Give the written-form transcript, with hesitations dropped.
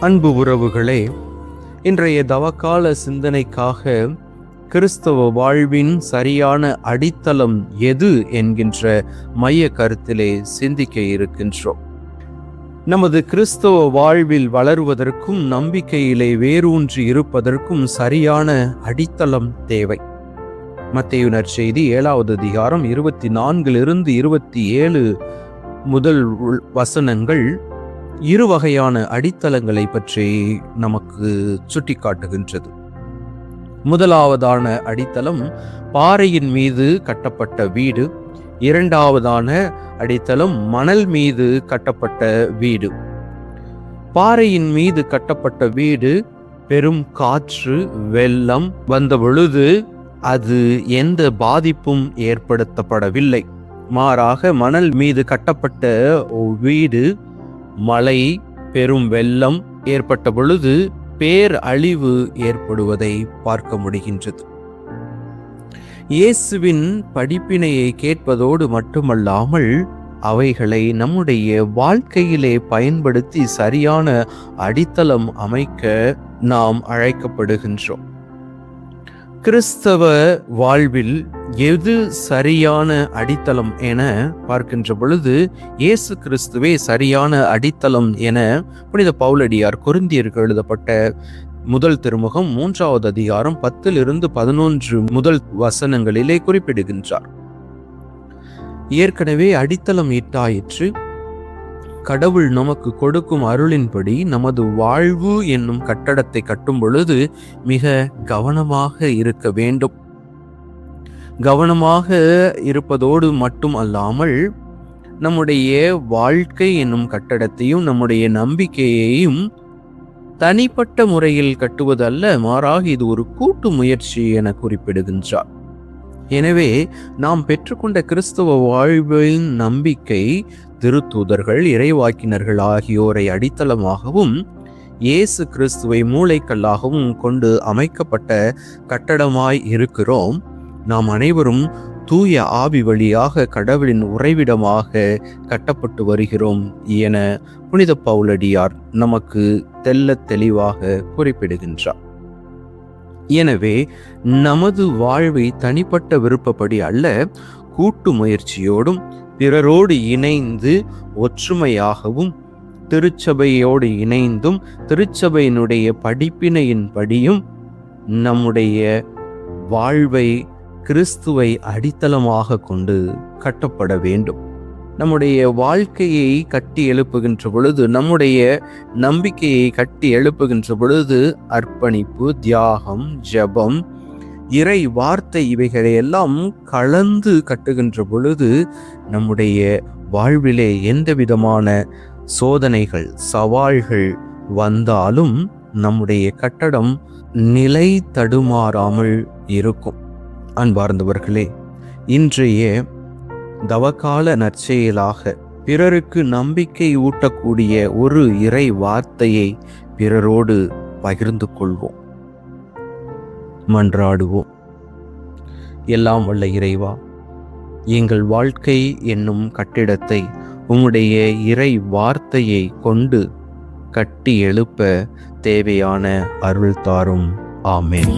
அன்பு உறவுகளே, இன்றைய தவக்கால சிந்தனைக்காக கிறிஸ்தவ வாழ்வின் சரியான அடித்தளம் எது என்கின்ற மைய கருத்திலே சிந்திக்க இருக்கின்றோம். நமது கிறிஸ்தவ வாழ்வில் வளருவதற்கும் நம்பிக்கையிலே வேரூன்றி இருப்பதற்கும் சரியான அடித்தளம் தேவை. மத்தேயு நற்செய்தி 7வது அதிகாரம் 24 27 முதல் வசனங்கள் இரு வகையான அடித்தளங்களை பற்றி நமக்கு சுட்டிக்காட்டுகின்றது. முதலாவதான அடித்தளம் பாறையின் மீது கட்டப்பட்ட வீடு. இரண்டாவதான அடித்தளம் மணல் மீது கட்டப்பட்ட வீடு. பாறையின் மீது கட்டப்பட்ட வீடு பெரும் காற்று வெள்ளம் வந்த பொழுது அது எந்த பாதிப்பும் ஏற்படுத்தப்படவில்லை. மாறாக மணல் மீது கட்டப்பட்ட வீடு மழை பெரும் வெள்ளம் ஏற்பட்ட பொழுது பேரழிவு ஏற்படுவதை பார்க்க முடிகின்றது. இயேசுவின் படிப்பினையை கேட்பதோடு மட்டுமல்லாமல் அவைகளை நம்முடைய வாழ்க்கையிலே பயன்படுத்தி சரியான அடித்தளம் அமைக்க நாம் அழைக்கப்படுகின்றோம். கிறிஸ்தவ வாழ்வில் எது சரியான அடித்தளம் என பார்க்கின்ற பொழுது இயேசு கிறிஸ்துவே சரியான அடித்தளம் என புனித பவுலடியார் கொரிந்தியருக்கு எழுதப்பட்ட முதல் திருமுகம் 3வது அதிகாரம் 10-11 முதல் வசனங்களிலே குறிப்பிடுகின்றார். ஏற்கனவே அடித்தளம் இட்டாயிற்று. கடவுள் நமக்கு கொடுக்கும் அருளின்படி நமது வாழ்வு என்னும் கட்டடத்தை கட்டும் பொழுது மிக கவனமாக இருக்க வேண்டும். கவனமாக இருப்பதோடு மட்டும் அல்லாமல் நம்முடைய வாழ்க்கை என்னும் கட்டடத்தையும் நம்முடைய நம்பிக்கையையும் தனிப்பட்ட முறையில் கட்டுவதல்ல, மாறாக இது ஒரு கூட்டு முயற்சி என குறிப்பிடுகின்றார். எனவே நாம் பெற்றுக்கொண்ட கிறிஸ்தவ வாழ்வின் நம்பிக்கை திருத்தூதர்கள் இறைவாக்கினர்கள் ஆகியோரை அடித்தளமாகவும் இயேசு கிறிஸ்துவை மூளைக்கல்லாகவும் கொண்டு அமைக்கப்பட்ட கட்டடமாய் இருக்கிறோம். நாம் அனைவரும் தூய ஆவி வழியாக கடவுளின் உறைவிடமாக கட்டப்பட்டு வருகிறோம் என புனித பவுலடியார் நமக்கு தெள்ளத் தெளிவாக குறிப்பிடுகின்றார். எனவே நமது வாழ்வை தனிப்பட்ட விருப்பப்படி அல்ல, கூட்டு முயற்சியோடும் பிறரோடு இணைந்து ஒற்றுமையாகவும் திருச்சபையோடு இணைந்தும் திருச்சபையினுடைய படிப்பினையின்படியும் நம்முடைய வாழ்வை கிறிஸ்துவை அடித்தளமாக கொண்டு கட்டப்பட வேண்டும். நம்முடைய வாழ்க்கையை கட்டி எழுப்புகின்ற பொழுது, நம்முடைய நம்பிக்கையை கட்டி எழுப்புகின்ற பொழுது அர்ப்பணிப்பு, தியாகம், ஜெபம், இறை வார்த்தை இவைகளை எல்லாம் கலந்து கட்டுகின்ற பொழுது நம்முடைய வாழ்விலே எந்த விதமான சோதனைகள் சவால்கள் வந்தாலும் நம்முடைய கட்டடம் நிலை தடுமாறாமல் இருக்கும். அன்பார்ந்தவர்களே, இன்றைய தவக்கால நற்செயலாக பிறருக்கு நம்பிக்கை ஊட்டக்கூடிய ஒரு இறை வார்த்தையை பிறரோடு பகிர்ந்து கொள்வோம். மன்றாடுவோம். எல்லாம் வல்ல இறைவா, எங்கள் வாழ்க்கை என்னும் கட்டிடத்தை உம்முடைய இறை வார்த்தையை கொண்டு கட்டி எழுப்ப தேவையான அருள் தாரும். ஆமென்.